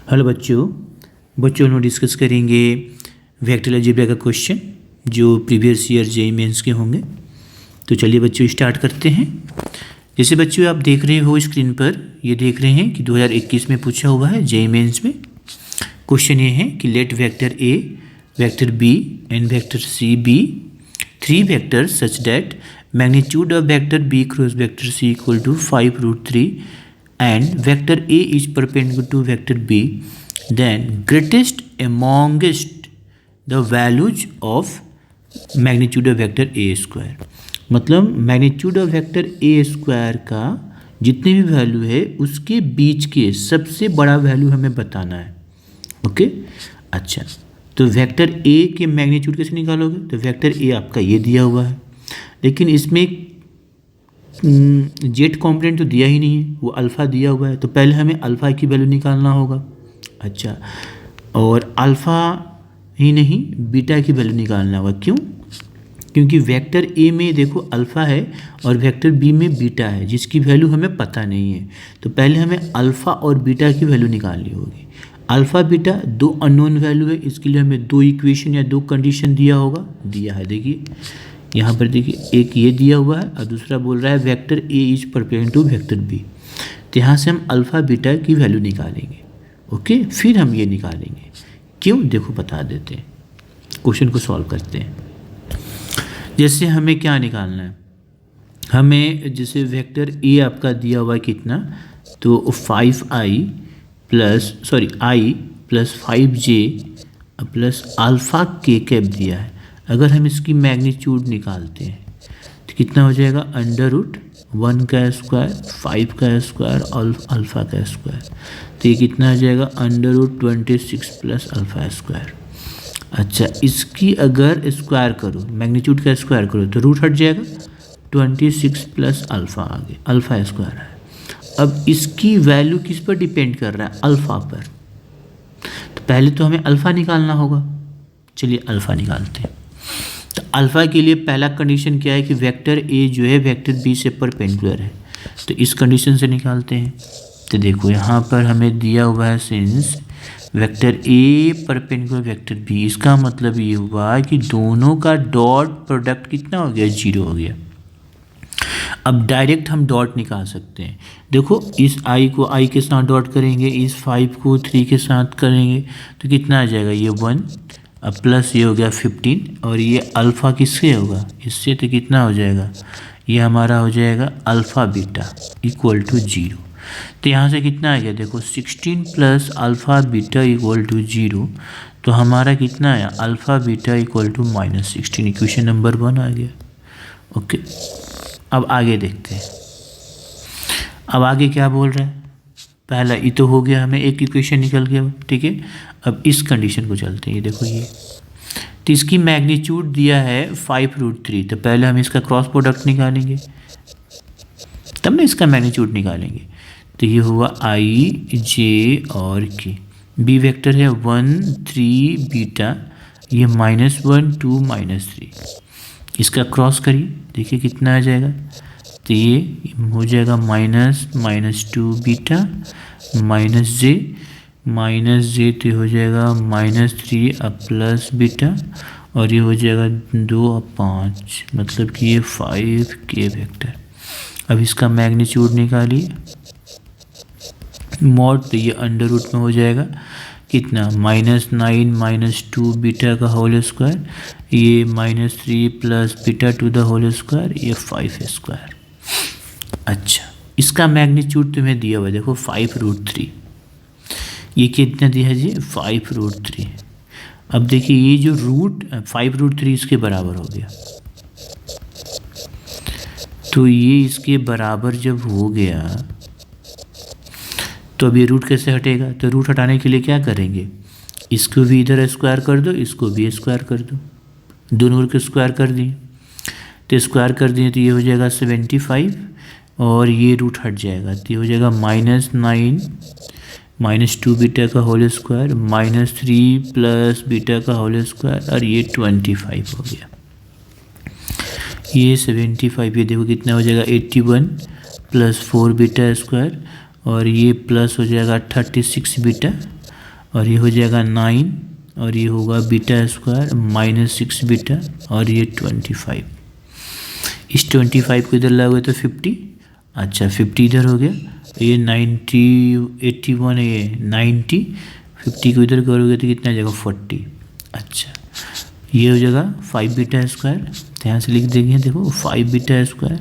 Hello बच्चों हम discuss करेंगे वेक्टर अलजेब्रा का क्वेश्चन जो प्रीवियस ईयर जेईई मेंस के होंगे। तो चलिए बच्चों स्टार्ट करते हैं। जैसे बच्चों आप देख रहे हो स्क्रीन पर, ये देख रहे हैं कि 2021 में पूछा हुआ है जेईई मेंस में। क्वेश्चन ये है कि let vector A, vector B and vector C be three vectors such that magnitude of vector B cross vector C equal to 5√3 and vector A is perpendicular to vector B, then greatest amongst the values of magnitude of vector A square। मतलब magnitude of vector A square का जितने भी value है उसके बीच के सबसे बड़ा value हमें बताना है। ओके अच्छा, तो वेक्टर A के मैग्नीट्यूड कैसे निकालोगे? तो वेक्टर A आपका ये दिया हुआ है, लेकिन इसमें जेड कॉम्पोनेंट तो दिया ही नहीं है, वो अल्फ़ा दिया हुआ है। तो पहले हमें अल्फ़ा की वैल्यू निकालना होगा। अच्छा, और अल्फ़ा ही नहीं बीटा की वैल्यू निकालना होगा। क्यों? क्योंकि वेक्टर ए में देखो अल्फ़ा है और वेक्टर बी में बीटा है जिसकी वैल्यू हमें पता नहीं है। तो पहले हमें अल्फ़ा और बीटा की वैल्यू निकालनी होगी। अल्फ़ा बीटा दो अननोन वैल्यू है, इसके लिए हमें दो इक्वेशन या दो कंडीशन दिया होगा। दिया है, देखिए यहाँ पर देखिए, एक ये दिया हुआ है और दूसरा बोल रहा है vector A is perpendicular to vector B. तो यहाँ से हम अल्फ़ा बीटा की वैल्यू निकालेंगे। ओके, फिर हम ये निकालेंगे। क्यों? देखो बता देते हैं, क्वेश्चन को सॉल्व करते हैं। जैसे हमें क्या निकालना है, हमें जैसे वेक्टर ए आपका दिया हुआ है कितना, तो 5i plus 5j plus alpha के कैप दिया है। अगर हम इसकी मैग्नीट्यूड निकालते हैं तो कितना हो जाएगा? √1 का स्क्वायर, 5 का स्क्वायर और अल्फ़ा का स्क्वायर। तो ये कितना हो जाएगा? √26 प्लस अल्फ़ा स्क्वायर। अच्छा, इसकी अगर स्क्वायर करो, मैग्नीट्यूड का स्क्वायर करो तो रूट हट जाएगा, 26 प्लस अल्फ़ा आगे अल्फ़ा स्क्वायर है। अब इसकी वैल्यू किस पर डिपेंड कर रहा है? अल्फ़ा पर। तो पहले तो हमें अल्फ़ा निकालना होगा। चलिए अल्फ़ा निकालते हैं। तो अल्फ़ा के लिए पहला कंडीशन क्या है कि वेक्टर ए जो है वेक्टर बी से परपेंडिकुलर है। तो इस कंडीशन से निकालते हैं। तो देखो यहाँ पर हमें दिया हुआ है since vector A perpendicular vector B, इसका मतलब ये हुआ कि दोनों का डॉट प्रोडक्ट कितना हो गया? 0 हो गया। अब डायरेक्ट हम डॉट निकाल सकते हैं। देखो इस i को i के साथ डॉट करेंगे, इस 5 को 3 के साथ करेंगे तो कितना आ जाएगा? ये 1 अब प्लस ये हो गया 15 और ये अल्फ़ा किससे होगा? इससे। तो कितना हो जाएगा? ये हमारा हो जाएगा अल्फ़ा बीटा इक्वल टू 0। तो यहाँ से कितना आ गया? देखो 16 plus alpha beta equal to 0। तो हमारा कितना आया? Alpha beta equal to -16। Equation number 1 आ गया। ओके, अब आगे देखते हैं। अब आगे क्या बोल रहा है? पहला ये तो हो गया, हमें एक इक्वेशन निकल गया, ठीक है। अब इस कंडीशन को चलते हैं। ये देखो ये, तो इसकी मैग्नीट्यूड दिया है 5√3। तो पहले हम इसका क्रॉस प्रोडक्ट निकालेंगे तब ना इसका मैग्नीट्यूड निकालेंगे। तो ये हुआ i j और k। बी वेक्टर है 1 3 बीटा, ये -1 2 -3। इसका क्रॉस करिए, देखिए कितना आ जाएगा। तो ये हो जाएगा -2 बीटा -j तो हो जाएगा -3 अब प्लस बीटा और ये हो जाएगा 2 अब 5, मतलब कि ये 5k वेक्टर। अब इसका मैग्नीट्यूड निकालिए मॉड, तो ये अंडर रूट में हो जाएगा कितना? -9 -2 बीटा का होल स्क्वायर, ये -3 plus beta to the whole square, ये 5 स्क्वायर। अच्छा, इसका मैग्नीट्यूड तुम्हें दिया हुआ है, देखो 5√3। ये कितना दिया है जी? 5√3। अब देखिए ये जो रूट 5√3 इसके बराबर हो गया। तो ये इसके बराबर जब हो गया तो अब ये रूट कैसे हटेगा? तो रूट हटाने के लिए क्या करेंगे? इसको भी इधर स्क्वायर कर दो, इसको भी स्क्वायर कर दो, दोनों को स्क्वायर कर दिए। तो स्क्वायर कर दिए तो ये हो जाएगा 75 और ये रूट हट जाएगा। तो ये हो जाएगा -9 -2 बीटा का होल स्क्वायर -3 प्लस बीटा का होल स्क्वायर और ये 25 हो गया। ये 75, ये देखो कितना हो जाएगा? 81 प्लस 4 बीटा स्क्वायर और ये प्लस हो जाएगा 36 बीटा और ये हो जाएगा 9 और ये होगा बीटा स्क्वायर -6 बीटा और ये 25। इस 25 को इधर लाओगे तो 50, अच्छा 50 इधर हो गया, ये 90 81 है, ये 90, 50 को इधर करोगे तो कितना आ जाएगा 40। अच्छा ये हो जाएगा 5 बीटा स्क्वायर, ध्यान से लिख देंगे, देखो 5 बीटा स्क्वायर।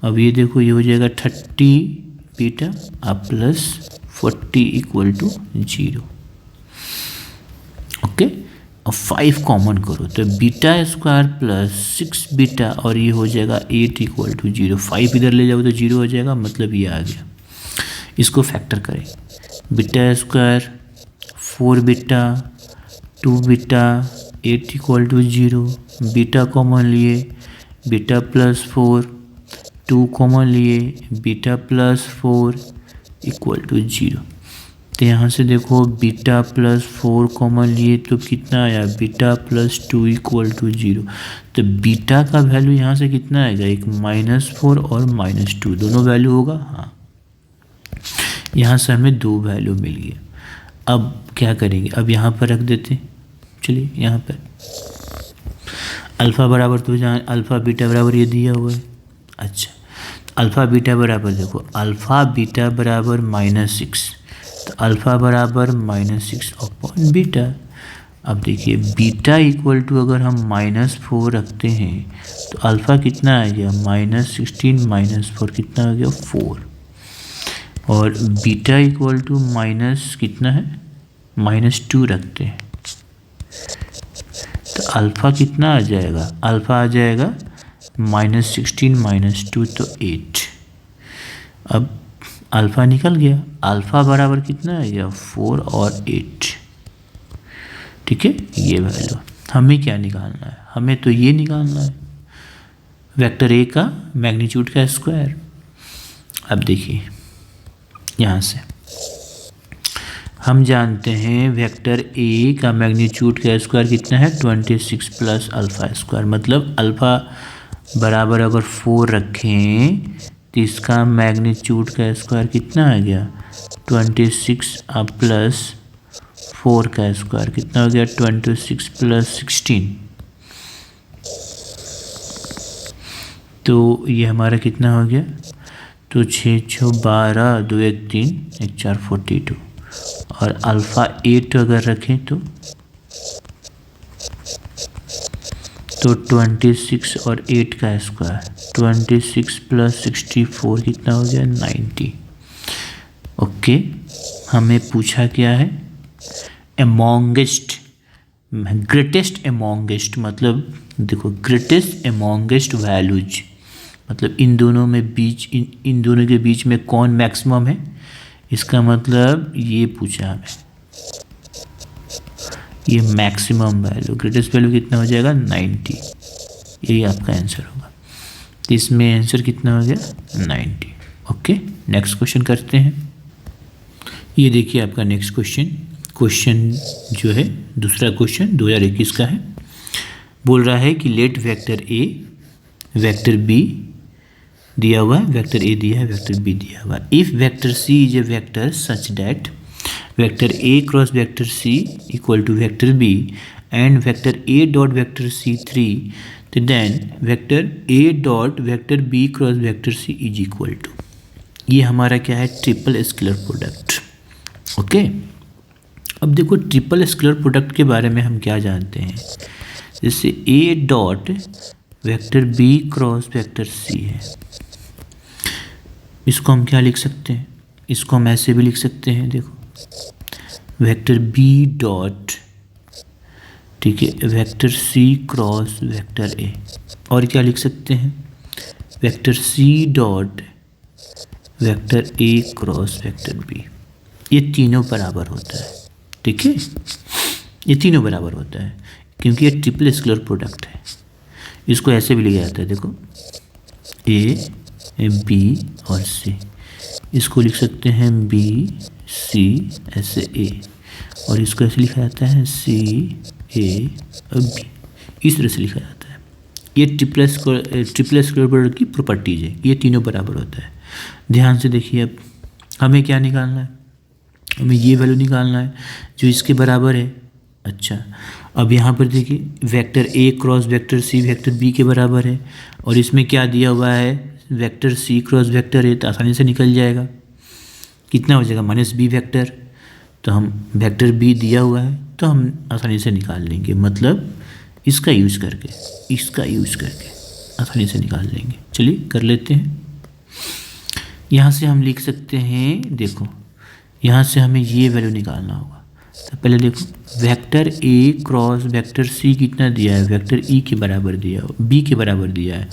अब ये देखो ये हो जाएगा 30 बीटा अब प्लस 40 इक्वल टू 0। ओके, अब 5 कॉमन करो तो बीटा स्क्वायर प्लस 6 बीटा और ये हो जाएगा 8 इक्वल टू 0। 5 इधर ले जाओ तो 0 हो जाएगा, मतलब ये आ गया। इसको फैक्टर करें, beta square 4 beta 2 beta 8 equal to 0, beta common लिए बीटा प्लस 4, 2 कॉमन लिए बीटा प्लस 4 इक्वल टू 0। तो यहाँ से देखो बीटा प्लस 4 कॉमन लिए तो कितना आया, बीटा प्लस 2 इक्वल टू 0। तो बीटा का वैल्यू यहाँ से कितना आएगा, एक -4 और -2 दोनों वैल्यू होगा। हाँ, यहाँ से हमें 2 वैल्यू मिल गया। अब क्या करेंगे, अब यहाँ पर रख देते हैं, चलिए यहाँ पर अल्फ़ा बराबर, तो जहाँ अल्फ़ा बीटा बराबर ये दिया हुआ है। अच्छा अल्फ़ा बीटा बराबर देखो, अल्फ़ा बीटा बराबर -6, तो अल्फ़ा बराबर -6 अपॉन बीटा। अब देखिए बीटा इक्वल टू अगर हम -4 रखते हैं तो अल्फ़ा कितना आ गया, -16 -4 कितना आ गया 4, और बीटा इक्वल टू माइनस कितना है -2 रखते हैं तो अल्फ़ा कितना आ जाएगा, अल्फ़ा आ जाएगा -16 -2 तो 8। अब अल्फ़ा निकल गया, अल्फ़ा बराबर कितना आ गया 4 और 8। ठीक है, ये वैल्यू हमें क्या निकालना है, हमें तो ये निकालना है वेक्टर ए का मैग्नीट्यूड का स्क्वायर। अब देखिए यहाँ से हम जानते हैं वेक्टर ए का मैग्नीट्यूड का स्क्वायर कितना है 26 प्लस अल्फ़ा स्क्वायर, मतलब अल्फ़ा बराबर अगर 4 रखें तो इसका मैग्नीट्यूड का स्क्वायर कितना आ गया 26 प्लस 4 का स्क्वायर कितना हो गया 26 प्लस 16। तो ये हमारा कितना हो गया, तो 6 6 12 2 1 3 1 4 42, और अल्फ़ा 8 अगर रखें तो 26 और 8 का स्क्वायर 26 प्लस 64 कितना हो गया 90। ओके, हमें पूछा क्या है, एमोंगेस्ट ग्रेटेस्ट एमोंगेस्ट, मतलब देखो ग्रेटेस्ट एमोंगेस्ट वैल्यूज, मतलब इन दोनों में बीच इन दोनों के बीच में कौन मैक्सिमम है, इसका मतलब ये पूछा हमें, ये मैक्सिमम वैल्यू ग्रेटेस्ट वैल्यू कितना हो जाएगा 90, यही आपका आंसर होगा। तो इसमें आंसर कितना हो गया 90। ओके, नेक्स्ट क्वेश्चन करते हैं। ये देखिए आपका नेक्स्ट क्वेश्चन जो है दूसरा क्वेश्चन 2021 का है। बोल रहा है कि let vector A vector B दिया हुआ है, वेक्टर ए दिया है, वेक्टर बी दिया हुआ है। If vector C is a vector such that vector A cross vector C equal to vector B and vector A dot vector C 3, तो then vector A dot vector B cross vector C is equal to, ये हमारा क्या है triple scalar product. Okay, अब देखो triple scalar product के बारे में हम क्या जानते हैं, जैसे A dot vector B cross vector C है, इसको हम क्या लिख सकते हैं, इसको हम ऐसे भी लिख सकते हैं, देखो वेक्टर बी डॉट, ठीक है, vector C cross vector A, और क्या लिख सकते हैं vector C dot vector A cross vector B. ये तीनों बराबर होता है, ठीक है, ये तीनों बराबर होता है क्योंकि ये ट्रिपल स्केलर प्रोडक्ट है। इसको ऐसे भी लिखा जाता है, देखो ए बी और सी, इसको लिख सकते हैं बी सी ऐसे ए, और इसको ऐसे लिखा जाता है सी ए और बी, इस तरह से लिखा जाता है। ये ट्रिपल स्केलर प्रोडक्ट की प्रॉपर्टीज है, ये तीनों बराबर होता है। ध्यान से देखिए, अब हमें क्या निकालना है, हमें ये वैल्यू निकालना है जो इसके बराबर है। अच्छा, अब यहाँ पर देखिए vector A cross vector C vector B के बराबर है, और इसमें क्या दिया हुआ है, vector C cross vector A, तो आसानी से निकल जाएगा। कितना हो जाएगा, माइनस बी वेक्टर, तो हम वेक्टर बी दिया हुआ है तो हम आसानी से निकाल लेंगे, मतलब इसका यूज़ करके आसानी से निकाल लेंगे। चलिए कर लेते हैं। यहाँ से हम लिख सकते हैं, देखो यहाँ से हमें ये वैल्यू निकालना होगा। तो पहले देखो vector A cross vector C कितना दिया है, वेक्टर ई के बराबर दिया, बी के बराबर दिया है,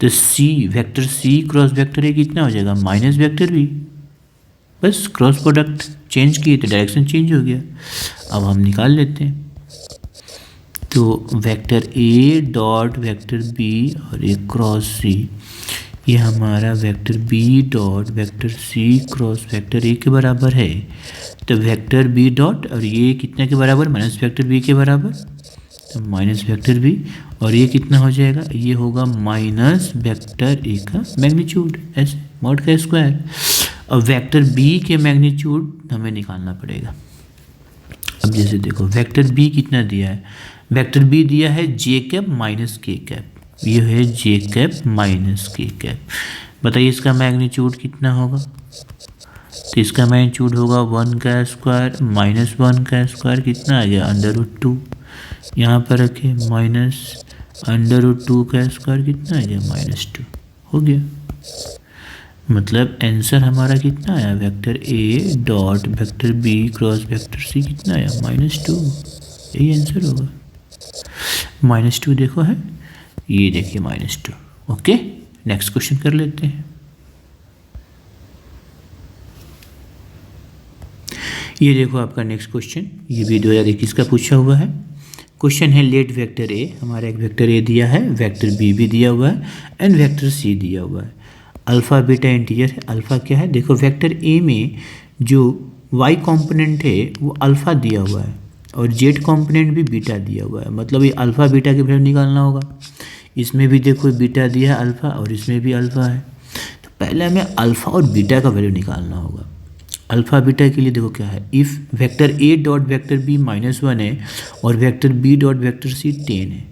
तो C vector C cross vector A कितना हो जाएगा, माइनस वेक्टर बी। बस क्रॉस प्रोडक्ट चेंज किए तो डायरेक्शन चेंज हो गया। अब हम निकाल लेते हैं। तो vector A dot vector B और ए क्रॉस सी, ये हमारा vector B dot vector C cross vector A के बराबर है। तो वेक्टर बी डॉट और ये कितने के बराबर, माइनस वेक्टर बी के बराबर, तो माइनस वेक्टर बी, और ये कितना हो जाएगा, ये होगा माइनस वेक्टर ए का मैग्नीट्यूड, ऐसे मॉड का स्क्वायर। अब वेक्टर बी के मैग्नीट्यूड हमें निकालना पड़ेगा। अब जैसे देखो वेक्टर बी कितना दिया है, वेक्टर बी दिया है जे कैप माइनस के कैप, ये है जे कैप माइनस के कैप। बताइए इसका मैग्नीट्यूड कितना होगा, तो इसका मैग्नीट्यूड होगा 1 का स्क्वायर माइनस 1 का स्क्वायर, कितना आ गया, अंडर रूट 2। यहाँ पर रखे माइनस अंडर रूट 2 का स्क्वायर, कितना आ गया, -2 हो गया। मतलब आंसर हमारा कितना आया, vector A dot vector B cross vector C कितना आया, -2। यही आंसर होगा। -2 देखो है, ये देखिए -2। ओके, नेक्स्ट क्वेश्चन कर लेते हैं। ये देखो आपका नेक्स्ट क्वेश्चन, ये भी 2021 का पूछा हुआ है। क्वेश्चन है लेट वेक्टर ए, हमारा एक वेक्टर ए दिया है, वेक्टर बी भी दिया हुआ है एंड वेक्टर सी दिया हुआ है। अल्फ़ा बीटा इंटीजर है। अल्फ़ा क्या है, देखो वेक्टर ए में जो वाई कंपोनेंट है वो अल्फ़ा दिया हुआ है और जेड कंपोनेंट भी बीटा दिया हुआ है, मतलब ये अल्फ़ा बीटा की वैल्यू निकालना होगा। इसमें भी देखो बीटा दिया है अल्फ़ा और इसमें भी अल्फ़ा है, तो पहले हमें अल्फ़ा और बीटा का वैल्यू निकालना होगा। अल्फ़ा बीटा के लिए देखो क्या है, if vector A dot vector B -1 है और vector B dot vector C 10 है,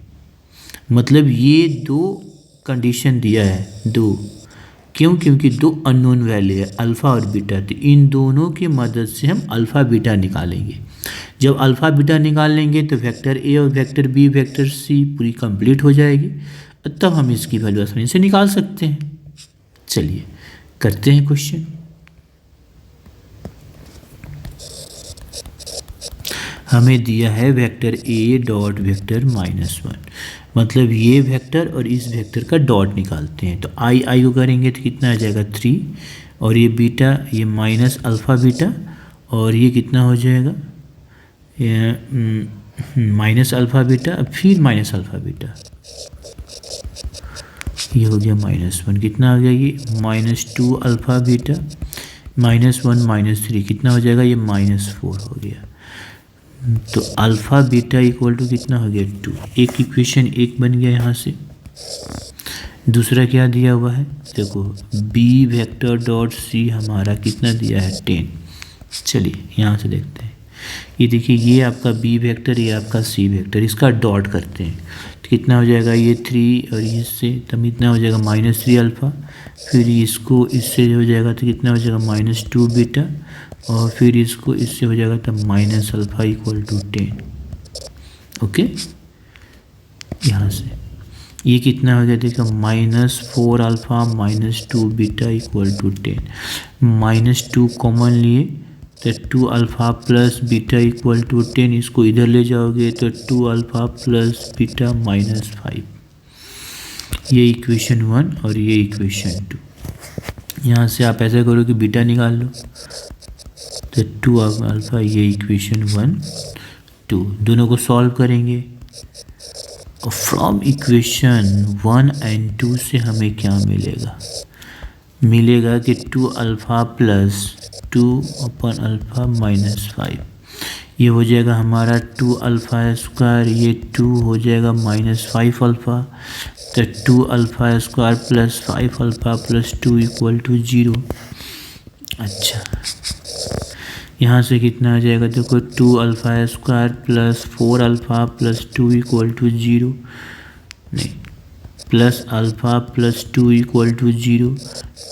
मतलब ये दो कंडीशन दिया है, दो, क्यों, क्योंकि दो अननोन वैल्यू है अल्फ़ा और बीटा, तो इन दोनों की मदद से हम अल्फ़ा बीटा निकालेंगे। जब अल्फ़ा बीटा निकाल लेंगे तो वेक्टर ए और वेक्टर बी वेक्टर सी पूरी कंप्लीट हो जाएगी, तब हम इसकी वैल्यू आसानी से निकाल सकते हैं। चलिए करते हैं क्वेश्चन। हमें दिया है वेक्टर ए डॉट वेक्टर -1, मतलब ये वेक्टर और इस वेक्टर का डॉट निकालते हैं। तो आई आई को करेंगे तो कितना आ जाएगा 3, और ये बीटा, ये माइनस अल्फ़ा बीटा, और ये कितना हो जाएगा, माइनस अल्फ़ा बीटा, फिर माइनस अल्फ़ा बीटा, ये हो गया -1, कितना आ गया ये -2 अल्फ़ा बीटा, -1 -3 कितना हो जाएगा, ये -4 हो गया। तो अल्फ़ा बीटा इक्वल टू कितना हो गया 2, एक इक्वेशन एक बन गया यहाँ से। दूसरा क्या दिया हुआ है, देखो बी वेक्टर डॉट सी हमारा कितना दिया है 10। चलिए यहाँ से देखते हैं, ये देखिए ये आपका बी वेक्टर, ये आपका सी वेक्टर, इसका डॉट करते हैं तो कितना हो जाएगा, ये 3 और इससे तब इतना हो जाएगा -3 अल्फ़ा, फिर इसको इससे हो जाएगा तो कितना हो जाएगा -2 बीटा, और फिर इसको इससे हो जाएगा तब minus alpha equal to 10। Okay, यहाँ से ये कितना हो गया, देखो -4 alpha -2 beta equal to 10, -2 common लिए तो 2 alpha plus beta equal to 10, इसको इधर ले जाओगे तो 2 अल्फ़ा प्लस बीटा -5। ये इक्वेशन 1 और ये इक्वेशन 2। यहाँ से आप ऐसा करो कि बीटा निकाल लो, तो 2 अल्फ़ा, ये इक्वेशन 1 2, दोनों को सॉल्व करेंगे और फ्रॉम इक्वेशन 1 एंड 2 से हमें क्या मिलेगा, मिलेगा कि 2 अल्फ़ा प्लस 2 अपन अल्फ़ा -5, ये हो जाएगा हमारा 2 अल्फ़ा स्क्वायर, ये 2 हो जाएगा -5 अल्फ़ा, तो 2 alpha square plus 5 alpha plus 2 equal to 0। अच्छा, यहाँ से कितना आ जाएगा देखो 2 alpha square plus 4 alpha plus 2 equal to 0, नहीं plus alpha plus 2 equal to 0,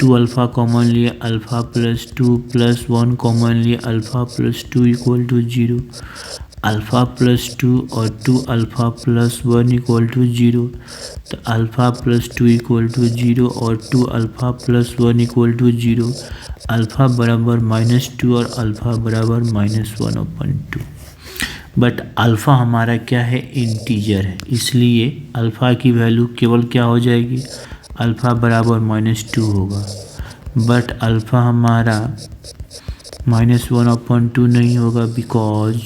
2 alpha common लिए अल्फ़ा प्लस 2 प्लस 1 कॉमन लिए alpha plus 2 equal to 0, alpha plus 2 और 2 अल्फ़ा प्लस 1 इक्वल टू 0, तो अल्फ़ा प्लस 2 इक्वल टू 0 और 2 alpha plus 1 equal to 0, alpha बराबर -2 और alpha बराबर -1/2। बट अल्फ़ा हमारा क्या है, इंटीजर है, इसलिए अल्फ़ा की वैल्यू केवल क्या हो जाएगी, अल्फ़ा बराबर -2 होगा। बट अल्फ़ा हमारा -1/2 नहीं होगा, because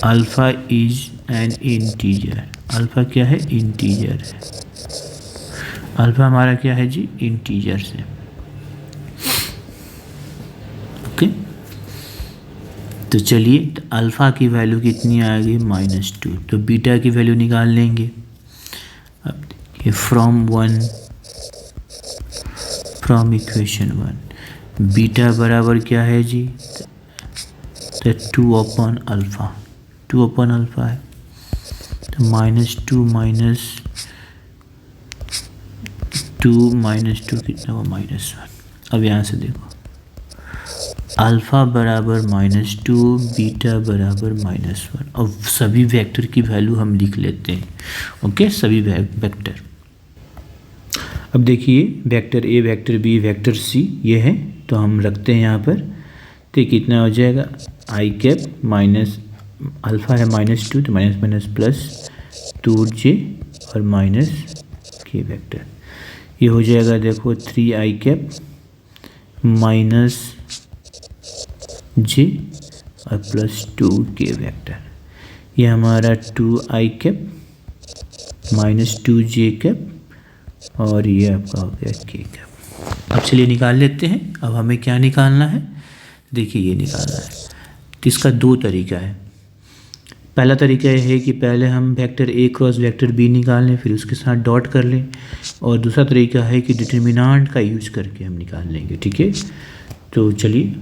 alpha is an integer. Alpha क्या है, इंटीजर है। अल्फ़ा हमारा क्या है जी, इंटीजर से। ओके, तो चलिए, तो अल्फ़ा की वैल्यू कितनी आएगी, -2, तो बीटा की वैल्यू निकाल लेंगे। अब देखिए फ्रॉम इक्वेशन 1 बीटा बराबर क्या है जी, तो 2/अल्फ़ा, 2/अल्फ़ा है, तो -2 माइनस 2 कितना हुआ, -1। अब यहाँ से देखो अल्फ़ा बराबर -2, बीटा बराबर -1। अब सभी वेक्टर की वैल्यू हम लिख लेते हैं। ओके, सभी वेक्टर। अब देखिए vector A, vector B, vector C ये है, तो हम रखते हैं यहाँ पर। तो कितना हो जाएगा, आई कैप माइनस अल्फ़ा है -2, तो माइनस माइनस प्लस 2j और माइनस के वेक्टर, ये हो जाएगा देखो 3i कैप माइनस j और प्लस 2k वेक्टर, ये हमारा 2i cap minus 2j cap और ये आपका हो गया k कैप। अब चलिए निकाल लेते हैं। अब हमें क्या निकालना है, देखिए ये निकालना है। तो इसका दो तरीका है। पहला तरीका यह है कि पहले हम vector A cross vector B निकाल लें, फिर उसके साथ डॉट कर लें, और दूसरा तरीका है कि डिटर्मिनेंट का यूज करके हम निकाल लेंगे। ठीक है, तो चलिए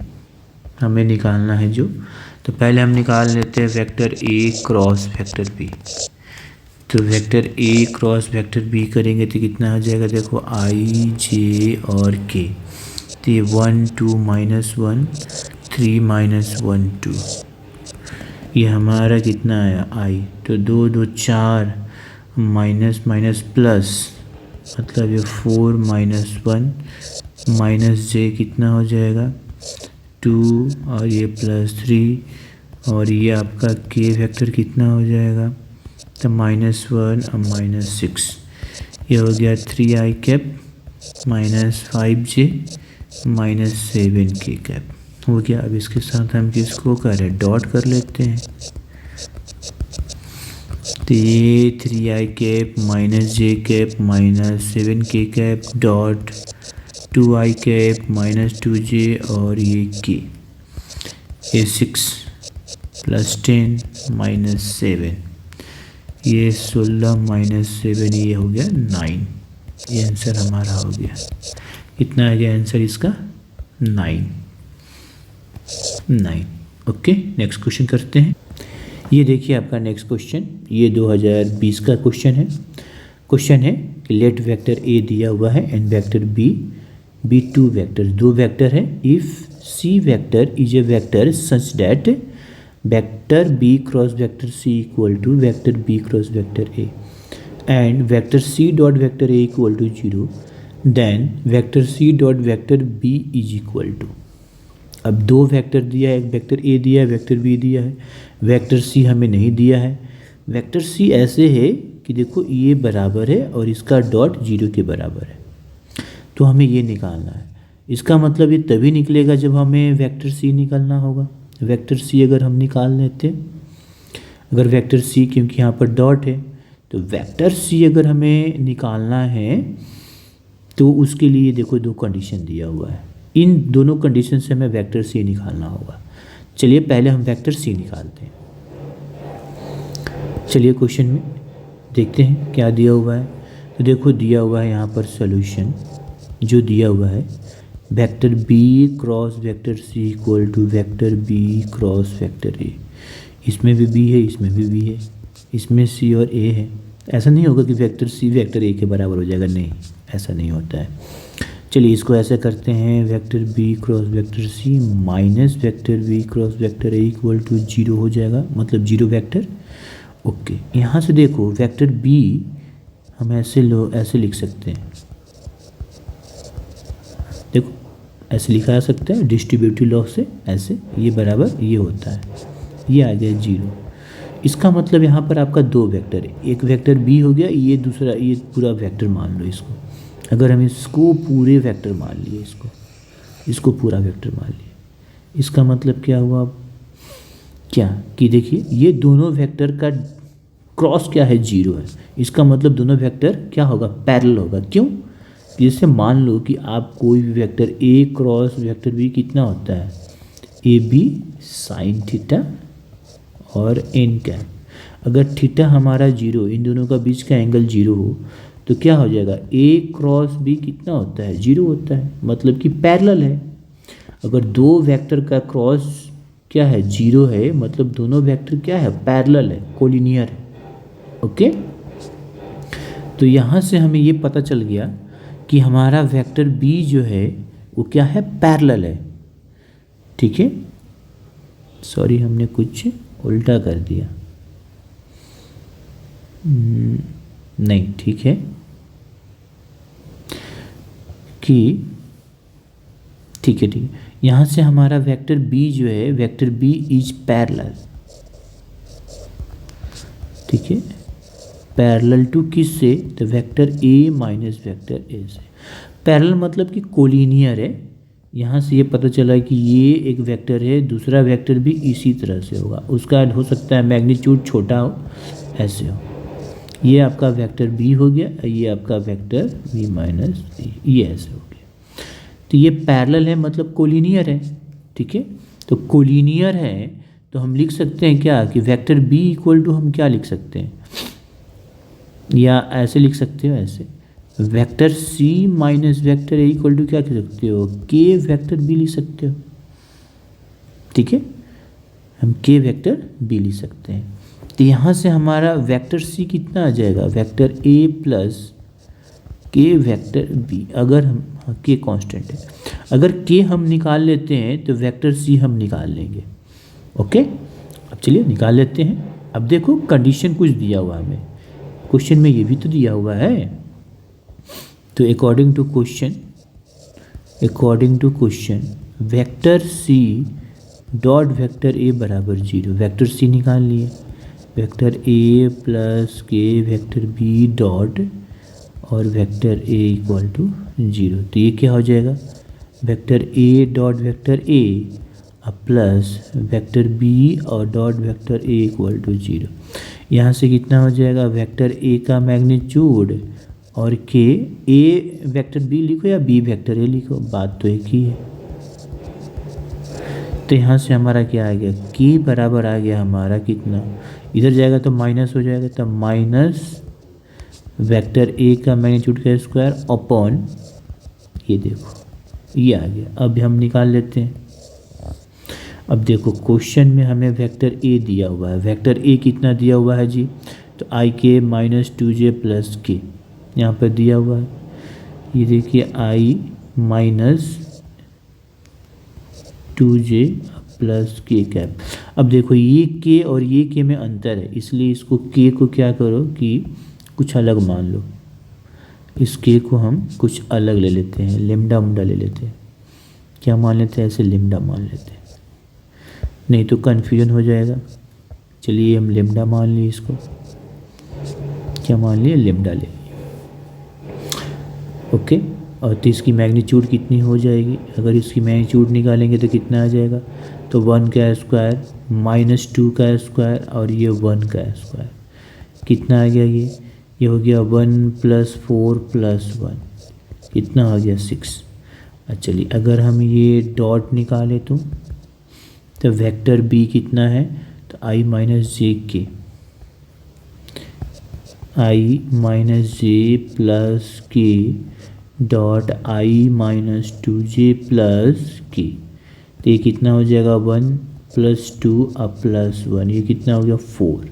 हमें निकालना है जो, तो पहले हम निकाल लेते हैं vector A cross vector B. तो vector A cross vector B करेंगे तो कितना आ जाएगा, देखो आई जे और के, तो ये 1 2 -1 3 -1 2, ये हमारा कितना आया आई, तो 2 2 4 माइनस माइनस प्लस, मतलब ये 4 -1 माइनस जे कितना हो जाएगा 2 और ये +3 और ये आपका के वेक्टर कितना हो जाएगा, तो -1 और -6, ये हो गया 3i cap -5j -7k cap हो गया। अब इसके साथ हम किसको करें, डॉट कर लेते हैं। तो ये 3i cap -j cap -7k cap dot 2i cap -2j और ये k, ये 6 + 10 -7, ये 16 -7, ये हो गया 9, ये आंसर हमारा हो गया। कितना आ गया आंसर इसका, 9। ओके, नेक्स्ट क्वेश्चन करते हैं। ये देखिए आपका नेक्स्ट क्वेश्चन, ये 2020 का क्वेश्चन है कि लेट वेक्टर ए दिया हुआ है and vector B two vector, दो वेक्टर है। If C vector is a vector such that vector B cross vector C equal to vector B cross vector A and vector C dot vector A equal to 0, then vector C dot vector B is equal to. अब दो vector दिया है, एक vector A दिया है, vector B दिया है, vector सी हमें नहीं दिया है। वेक्टर सी ऐसे है कि देखो ये बराबर है और इसका डॉट 0 के बराबर है, तो हमें ये निकालना है। इसका मतलब ये तभी निकलेगा जब हमें वेक्टर सी निकालना होगा। वेक्टर सी अगर हम निकाल लेते, अगर वेक्टर सी, क्योंकि यहाँ पर डॉट है, तो वेक्टर सी अगर हमें निकालना है तो उसके लिए देखो दो कंडीशन दिया हुआ है, इन दोनों कंडीशन से हमें वेक्टर सी निकालना होगा। चलिए पहले हम वेक्टर सी निकालते हैं। चलिए क्वेश्चन में देखते हैं क्या दिया हुआ है। तो देखो दिया हुआ है यहाँ पर सॉल्यूशन जो दिया हुआ है, vector B cross vector C equal to vector B cross vector A. इसमें भी बी है, इसमें भी बी है, इसमें सी और ए है। ऐसा नहीं होगा कि वेक्टर सी वेक्टर ए के बराबर हो जाएगा, नहीं, ऐसा नहीं होता है। चलिए इसको ऐसे करते हैं, vector B cross vector C minus vector B cross vector A equal to 0 हो जाएगा, मतलब 0 वेक्टर। ओके, यहाँ से देखो वेक्टर बी हम ऐसे लिख सकते हैं, देखो ऐसे लिखा जा सकता है डिस्ट्रीब्यूटिव लॉ से, ऐसे ये बराबर ये होता है, ये आ गया 0। इसका मतलब यहाँ पर आपका 2 वेक्टर है, एक वेक्टर बी हो गया, ये दूसरा, ये पूरा वेक्टर मान लो इसको। अगर हम इसको पूरे वेक्टर मान लिए, इसको पूरा वेक्टर मान लिए, इसका मतलब क्या हुआ क्या कि देखिए ये दोनों वेक्टर का क्रॉस क्या है, 0 है। इसका मतलब दोनों वेक्टर क्या होगा, पैरेलल होगा। क्यों? जैसे मान लो कि आप कोई भी vector A cross vector B कितना होता है, ए बी साइन थीटा और एन कैप। अगर थीटा हमारा 0, इन दोनों का बीच का एंगल 0 हो तो क्या हो जाएगा, ए क्रॉस बी कितना होता है, 0 होता है, मतलब कि पैरेलल है। अगर दो वेक्टर का क्रॉस क्या है, 0 है, मतलब दोनों वेक्टर क्या है, पैरेलल है, कोलिनियर है। ओके, तो यहाँ से हमें ये पता चल गया कि हमारा वेक्टर बी जो है वो क्या है, पैरेलल है। ठीक है, सॉरी हमने कुछ उल्टा कर दिया, नहीं ठीक है कि ठीक है, यहाँ से हमारा वेक्टर बी जो है, वेक्टर बी इज पैरेलल, ठीक है, पैरेलल टू किस से, तो वेक्टर ए माइनस वेक्टर ए से। पैरेलल मतलब कि कोलिनियर है। यहाँ से ये पता चला कि ये एक वेक्टर है, दूसरा वेक्टर भी इसी तरह से होगा, उसका हो सकता है मैग्नीट्यूड छोटा हो, ऐसे हो। ये आपका वेक्टर बी हो गया, ये आपका वेक्टर बी माइनस ये ऐसे हो गया। तो ये पैरेलल है, मतलब कोलिनियर है। ठीक है, तो कोलिनियर है तो हम लिख सकते हैं क्या कि वेक्टर बी इक्वल टू हम क्या लिख सकते हैं, या ऐसे लिख सकते हो, ऐसे vector C minus vector A equal to क्या लिख सकते हो, के वेक्टर बी लिख सकते हो। ठीक है, हम के वेक्टर बी लिख सकते हैं। तो यहाँ से हमारा वेक्टर सी कितना आ जाएगा, वेक्टर ए प्लस के वेक्टर बी। अगर हम के कांस्टेंट है, अगर के हम निकाल लेते हैं तो वेक्टर सी हम निकाल लेंगे। ओके, अब चलिए निकाल लेते हैं। अब देखो कंडीशन कुछ दिया हुआ है हमें, क्वेश्चन में ये भी तो दिया हुआ है। तो according to question vector C dot vector A बराबर 0, वेक्टर सी निकाल लिए, वेक्टर ए प्लस के वेक्टर बी डॉट और वेक्टर ए इक्वल टू 0। तो ये क्या हो जाएगा, vector A dot vector A plus vector B और dot vector A equal to 0। यहाँ से कितना हो जाएगा, वेक्टर ए का मैग्नीट्यूड और के, ए वेक्टर बी लिखो या बी वेक्टर ए लिखो, बात तो एक ही है। तो यहाँ से हमारा क्या आ गया, के बराबर आ गया हमारा कितना, इधर जाएगा तो माइनस हो जाएगा, तब माइनस वेक्टर ए का मैग्नीट्यूड का स्क्वायर अपॉन, ये देखो ये आ गया। अब हम निकाल लेते हैं। अब देखो क्वेश्चन में हमें वेक्टर ए दिया हुआ है, वेक्टर ए कितना दिया हुआ है जी, तो आई के माइनस 2j प्लस के यहाँ पर दिया हुआ है। ये देखिए आई माइनस 2j प्लस के कैप। अब देखो ये के और ये के में अंतर है, इसलिए इसको के को क्या करो कि कुछ अलग मान लो, इस के को हम कुछ अलग ले लेते हैं, लेमडा उमडा ले लेते हैं। क्या मान लेते हैं, ऐसे लेमडा मान लेते हैं, नहीं तो कन्फ्यूजन हो जाएगा। चलिए हम लेमडा मान लिए, इसको क्या मान लिए, लेमडा ले लिए। ओके, और तो इसकी मैग्नीट्यूड कितनी हो जाएगी, अगर इसकी मैग्नीट्यूड निकालेंगे तो कितना आ जाएगा, तो 1 का स्क्वायर माइनस 2 का स्क्वायर और ये 1 का स्क्वायर, कितना आ गया, ये हो गया 1 प्लस 4 प्लस 1, कितना हो गया 6। अच्छा चलिए अगर हम ये डॉट निकालें तो वेक्टर बी कितना है, तो आई माइनस जे के, आई माइनस जे प्लस के dot I minus 2j plus के, तो ये कितना हो जाएगा 1 + 2 अब +1, ये कितना हो गया 4।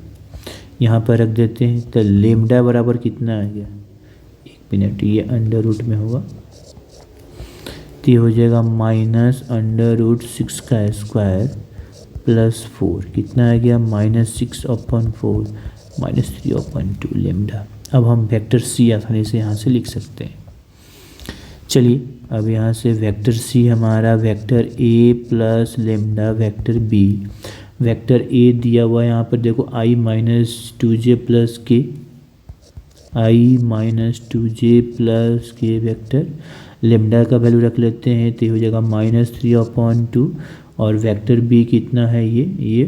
यहाँ पर रख देते हैं, तो लेमडा बराबर कितना आ गया, 1 मिनट, ये अंडर रूट में होगा, तो ये हो जाएगा -√6² +4, कितना आ गया -6/4 -3/2 लेमडा। अब हम वेक्टर सी आसानी से यहाँ से लिख सकते हैं। चलिए अब यहाँ से वेक्टर सी हमारा vector A plus lambda vector B, vector A दिया हुआ है यहाँ पर देखो i - 2j plus K, i - 2j plus के वेक्टर, लेमडा का वैल्यू रख लेते हैं तो हो जाएगा -3/2, और वेक्टर बी कितना है ये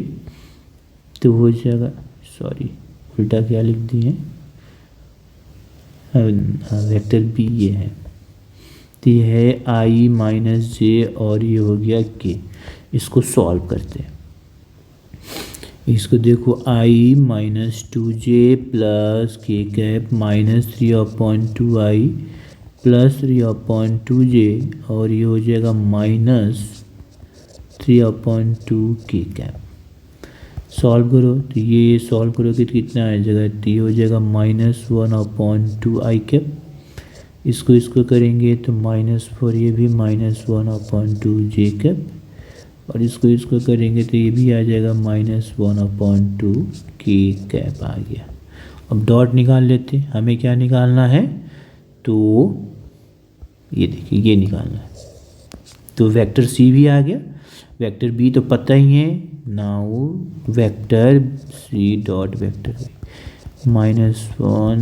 तो हो जाएगा, सॉरी उल्टा क्या लिख दिए, वेक्टर बी ये है, तो ये है i - j और ये हो गया k। इसको सॉल्व करते हैं, इसको देखो i - 2j प्लस के कैप -3/2i प्लस 3/2j, और ये हो जाएगा -3/2 के कैप। सॉल्व करो तो ये सॉल्व करोगे तो कितना आ जाएगा, तो ये हो जाएगा -1/2i कैप। इसको करेंगे तो -4, ये भी -1/2j कैप, और इसको करेंगे तो ये भी आ जाएगा -1/2 के कैप आ गया। अब डॉट निकाल लेते हैं, हमें क्या निकालना है, तो ये देखिए ये निकालना है, तो वेक्टर सी भी आ गया, वेक्टर बी तो पता ही है, now vector C dot vector B -1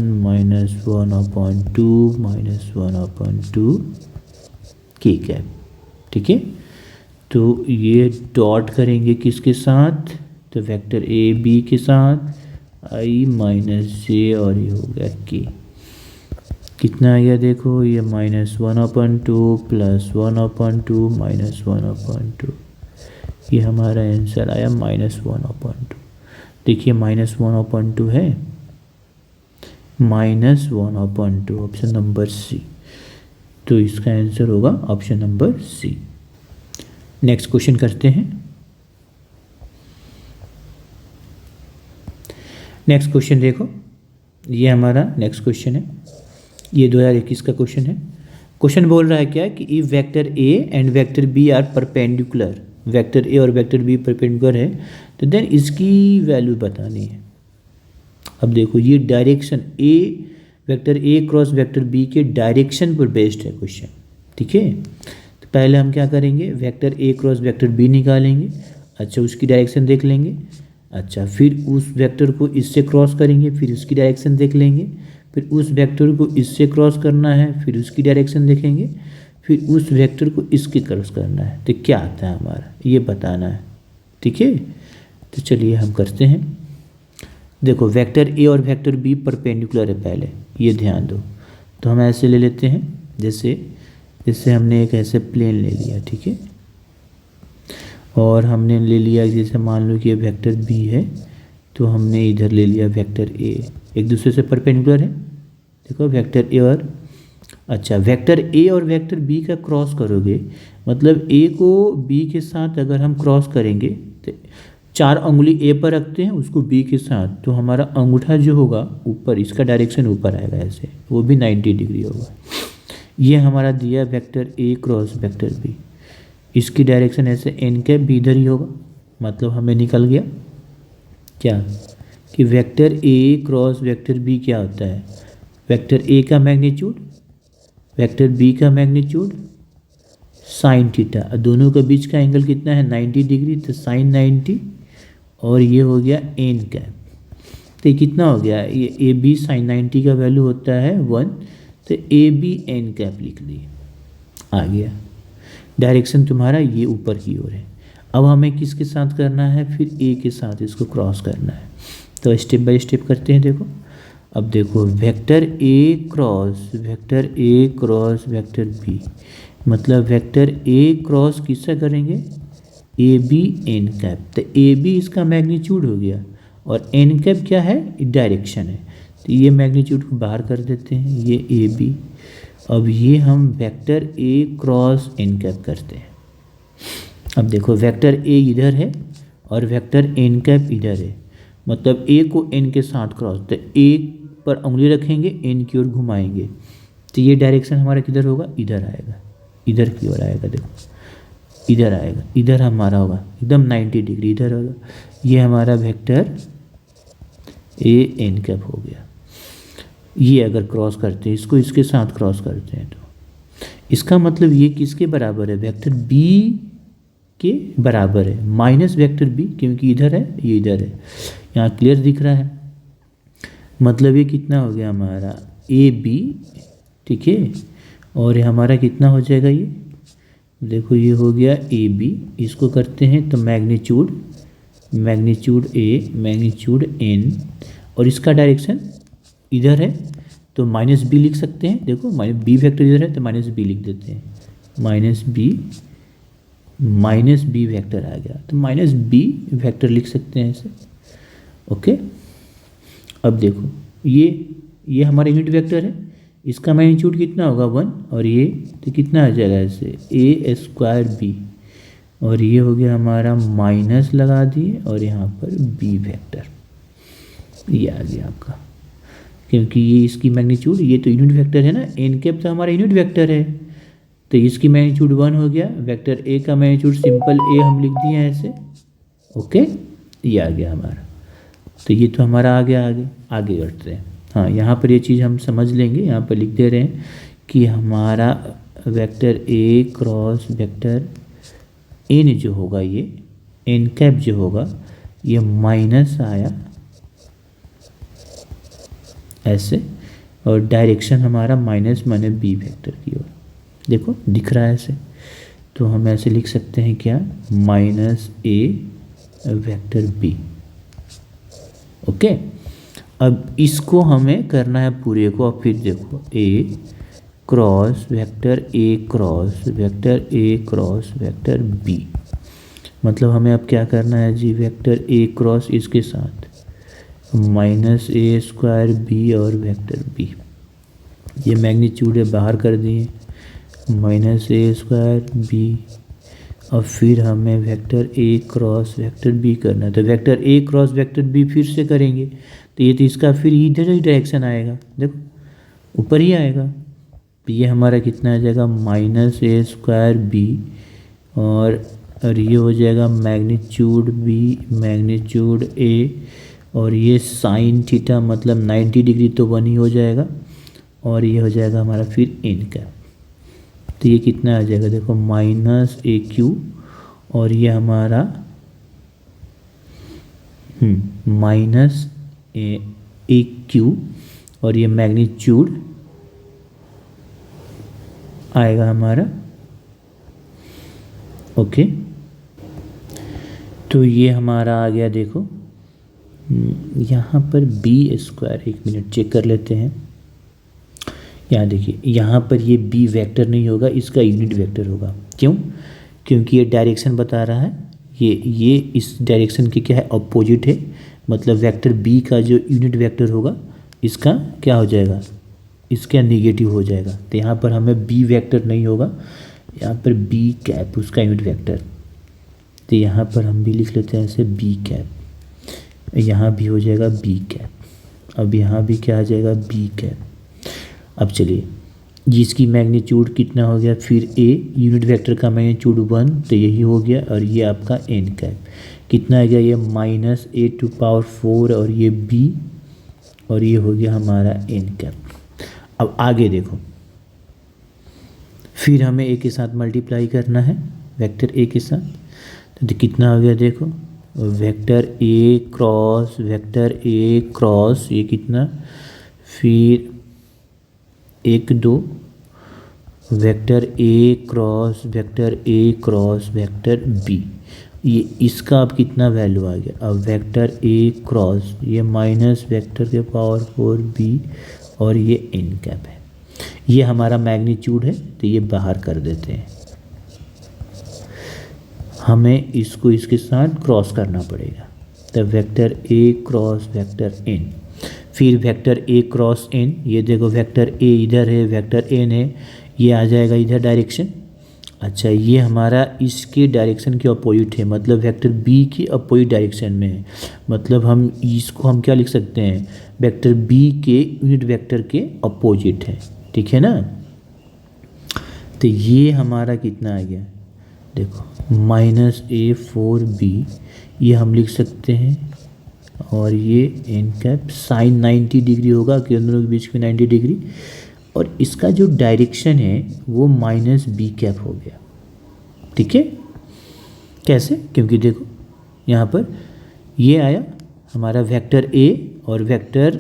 -1/2 के कैप, ठीक है। तो ये डॉट करेंगे किसके साथ, तो वेक्टर ए बी के साथ, i - j और ये हो गया के, कितना आ गया देखो, ये -1/2 + 1/2 -1/2, ये हमारा आंसर आया -1/2। देखिए -1/2 है, -1/2 ऑप्शन नंबर सी, तो इसका आंसर होगा option number C. Next question करते हैं। नेक्स्ट क्वेश्चन देखो, ये हमारा नेक्स्ट क्वेश्चन है, ये 2021 का क्वेश्चन है। क्वेश्चन बोल रहा है क्या कि if vector A and vector B are perpendicular, vector A और वेक्टर बी परपेंडिकुलर है तो देन इसकी वैल्यू बतानी है। अब देखो ये direction A, vector A cross vector B के डायरेक्शन पर बेस्ड है क्वेश्चन, ठीक है। तो पहले हम क्या करेंगे, vector A cross vector B निकालेंगे, अच्छा उसकी डायरेक्शन देख लेंगे, अच्छा फिर उस वेक्टर को इससे क्रॉस करेंगे, फिर उसकी डायरेक्शन देख लेंगे, फिर उस वेक्टर को इससे क्रॉस करना है, फिर उसकी डायरेक्शन देखेंगे, फिर उस वेक्टर को इसके क्रॉस करना है, तो क्या आता है हमारा ये बताना है, ठीक है। तो चलिए हम करते हैं। देखो वेक्टर ए और वेक्टर बी परपेंडिकुलर है, पहले ये ध्यान दो, तो हम ऐसे ले लेते हैं, जैसे हमने एक ऐसे प्लेन ले लिया, ठीक है, और हमने ले लिया जैसे मान लो कि ये वेक्टर बी है, तो हमने इधर ले लिया वेक्टर ए, एक दूसरे से परपेंडिकुलर है। देखो वेक्टर ए और, अच्छा वेक्टर ए और वेक्टर बी का क्रॉस करोगे, मतलब ए को बी के साथ अगर हम क्रॉस करेंगे तो 4 उंगली ए पर रखते हैं, उसको बी के साथ, तो हमारा अंगूठा जो होगा ऊपर, इसका डायरेक्शन ऊपर आएगा ऐसे, वो भी 90 डिग्री होगा। ये हमारा दिया vector A cross vector B, इसकी डायरेक्शन ऐसे एन कैप भी इधर ही होगा, मतलब हमें निकल गया क्या कि vector A cross vector B क्या होता है, वेक्टर ए का मैग्नीट्यूड, वेक्टर बी का मैग्नीट्यूड साइन थीटा, दोनों के बीच का एंगल कितना है 90 डिग्री, तो साइन 90, और ये हो गया एन कैप, तो ये कितना हो गया, ये ए बी साइन 90 का वैल्यू होता है 1, तो ए बी एन कैप लिख लिए, आ गया। डायरेक्शन तुम्हारा ये ऊपर की ओर है। अब हमें किसके साथ करना है, फिर ए के साथ इसको क्रॉस करना है, तो स्टेप बाय स्टेप करते हैं। देखो अब देखो vector A cross vector B, मतलब वेक्टर ए क्रॉस किससे करेंगे, ए बी एन कैप, तो ए बी इसका मैग्नीट्यूड हो गया, और एन कैप क्या है, डायरेक्शन है, तो ये मैग्नीट्यूड को बाहर कर देते हैं, ये ए बी, अब ये हम vector A cross N cap करते हैं। अब देखो वेक्टर ए इधर है और वेक्टर एन कैप इधर है, मतलब ए को एन के साथ क्रॉस, तो ए पर उंगली रखेंगे, एन की ओर घुमाएंगे, तो ये डायरेक्शन हमारा किधर होगा, इधर आएगा, इधर की ओर आएगा। देखो इधर आएगा, इधर हमारा होगा एकदम 90 डिग्री इधर होगा। ये हमारा वेक्टर ए एन कैप हो गया। ये अगर क्रॉस करते हैं इसको, इसके साथ क्रॉस करते हैं, तो इसका मतलब ये किसके बराबर है, वेक्टर बी के बराबर है, माइनस वेक्टर बी, क्योंकि इधर है ये इधर है, यहाँ क्लियर दिख रहा है। मतलब ये कितना हो गया हमारा ए बी, ठीक है, और ये हमारा कितना हो जाएगा, ये देखो ये हो गया ए बी। इसको करते हैं तो मैग्नीट्यूड ए मैग्नीट्यूड एन, और इसका डायरेक्शन इधर है तो माइनस बी लिख सकते हैं। देखो माइनस बी वेक्टर इधर है तो माइनस बी लिख देते हैं, माइनस बी वेक्टर आ गया, तो माइनस बी वेक्टर लिख सकते हैं ऐसे। ओके, अब देखो ये हमारा यूनिट वेक्टर है, इसका मैग्नीट्यूड कितना होगा 1, और ये तो कितना आ जाएगा ऐसे ए स्क्वायर बी, और ये हो गया हमारा माइनस लगा दिए और यहाँ पर बी वेक्टर, ये आ गया आपका, क्योंकि ये इसकी मैग्नीट्यूड, ये तो यूनिट वेक्टर है ना, एन कैप तो हमारा यूनिट वेक्टर है, तो इसकी मैग्नीट्यूड 1 हो गया। वेक्टर ए का मैग्नीट्यूड सिंपल ए हम लिख दिए हैं ऐसे। ओके, ये आ गया हमारा, तो ये तो हमारा आ गया। आगे बढ़ते हैं। हाँ, यहाँ पर ये चीज़ हम समझ लेंगे, यहाँ पर लिख दे रहे हैं कि हमारा vector A cross vector N जो होगा, ये एन कैप जो होगा, ये माइनस आया ऐसे, और डायरेक्शन हमारा माइनस माने बी वेक्टर की ओर, देखो दिख रहा है ऐसे, तो हम ऐसे लिख सकते हैं क्या, माइनस ए वेक्टर बी। ओके, अब इसको हमें करना है पूरे को। अब फिर देखो A cross vector A cross vector B, मतलब हमें अब क्या करना है जी, वेक्टर ए क्रॉस इसके साथ माइनस ए स्क्वायर बी और वेक्टर बी, ये मैग्नीट्यूड है बाहर कर दिए, माइनस ए स्क्वायर बी, और फिर हमें vector A cross vector B करना है, तो vector A cross vector B फिर से करेंगे, तो ये तो इसका फिर इधर ही डायरेक्शन आएगा, देखो ऊपर ही आएगा, तो ये हमारा कितना आ जाएगा, माइनस ए स्क्वायर बी, और ये हो जाएगा मैग्नीट्यूड बी मैग्नीट्यूड ए, और ये साइन थीटा मतलब 90 डिग्री तो 1 ही हो जाएगा, और ये हो जाएगा हमारा फिर एन कैप, तो ये कितना आ जाएगा, देखो माइनस ए क्यू, और ये हमारा माइनस ए क्यू, और ये मैग्नीट्यूड आएगा हमारा। ओके, तो ये हमारा आ गया। देखो यहाँ पर बी स्क्वायर, एक मिनट चेक कर लेते हैं, यहाँ देखिए, यहाँ पर ये बी वेक्टर नहीं होगा, इसका यूनिट वेक्टर होगा। क्यों? क्योंकि ये डायरेक्शन बता रहा है, ये इस डायरेक्शन के क्या है, अपोजिट है, मतलब वेक्टर बी का जो यूनिट वेक्टर होगा इसका क्या हो जाएगा, इसका नेगेटिव हो जाएगा, तो यहाँ पर हमें बी वेक्टर नहीं होगा, यहाँ पर बी कैप उसका यूनिट वेक्टर, तो यहाँ पर हम भी लिख लेते हैं ऐसे बी कैप, यहाँ भी हो जाएगा बी कैप, अब यहाँ भी क्या आ जाएगा, बी कैप। अब चलिए, जिसकी मैग्नीट्यूड कितना हो गया, फिर ए यूनिट वेक्टर का मैग्नीट्यूड 1, तो यही हो गया, और ये आपका एन कैप कितना आ गया, ये माइनस ए टू पावर 4, और ये बी, और ये हो गया हमारा एन कैप। अब आगे देखो, फिर हमें ए के साथ मल्टीप्लाई करना है, वेक्टर ए के साथ, तो कितना हो गया, देखो वेक्टर ए क्रॉस ये कितना, फिर 1 2, vector A cross vector B, ये इसका अब कितना वैल्यू आ गया, अब वेक्टर ए क्रॉस ये माइनस वेक्टर के पावर 4 बी, और ये एन कैप है, ये हमारा मैग्नीट्यूड है, तो ये बाहर कर देते हैं, हमें इसको इसके साथ क्रॉस करना पड़ेगा, तो vector A cross vector N, फिर वेक्टर ए क्रॉस एन, ये देखो वेक्टर ए इधर है, वेक्टर एन है, ये आ जाएगा इधर डायरेक्शन। अच्छा, ये हमारा इसके डायरेक्शन के अपोजिट है, मतलब वेक्टर बी की अपोजिट डायरेक्शन में है। मतलब हम इसको हम क्या लिख सकते हैं, वेक्टर बी के यूनिट वेक्टर के अपोजिट है, ठीक है ना। तो ये हमारा कितना आ गया, देखो -a4b, ये हम लिख सकते हैं। और ये एन कैप साइन 90 डिग्री होगा, कि दोनों के बीच में 90 डिग्री, और इसका जो डायरेक्शन है वो -b कैप हो गया, ठीक है। कैसे, क्योंकि देखो यहाँ पर ये आया हमारा वेक्टर ए और वेक्टर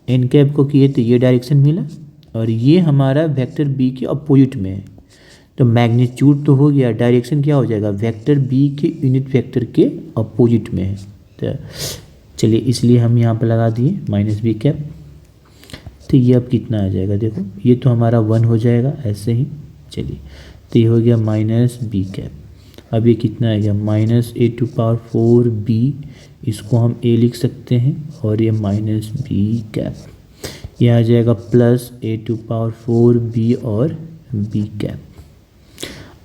एन कैप को किए तो ये डायरेक्शन मिला, और ये हमारा वेक्टर बी के अपोजिट में है, तो मैग्नीट्यूड तो हो गया, डायरेक्शन क्या हो जाएगा, वेक्टर बी के यूनिट वेक्टर के अपोजिट में है। तो चलिए इसलिए हम यहाँ पर लगा दिए -b कैप। तो ये अब कितना आ जाएगा, देखो ये तो हमारा 1 हो जाएगा ऐसे ही। चलिए तो ये हो गया -b कैप। अब ये कितना आ गया, -a⁴b, इसको हम a लिख सकते हैं, और ये -b कैप, ये आ जाएगा +a⁴b और b कैप।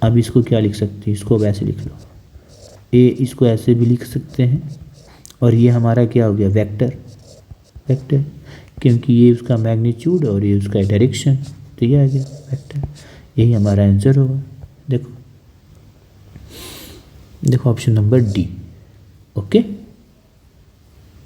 अब इसको क्या लिख सकते हैं, इसको वैसे लिख लो, a इसको ऐसे भी लिख सकते हैं, और ये हमारा क्या हो गया, वेक्टर, क्योंकि ये उसका मैग्नीट्यूड और ये उसका डायरेक्शन, तो ये आ गया वेक्टर। यही हमारा आंसर होगा। देखो ऑप्शन नंबर डी। ओके।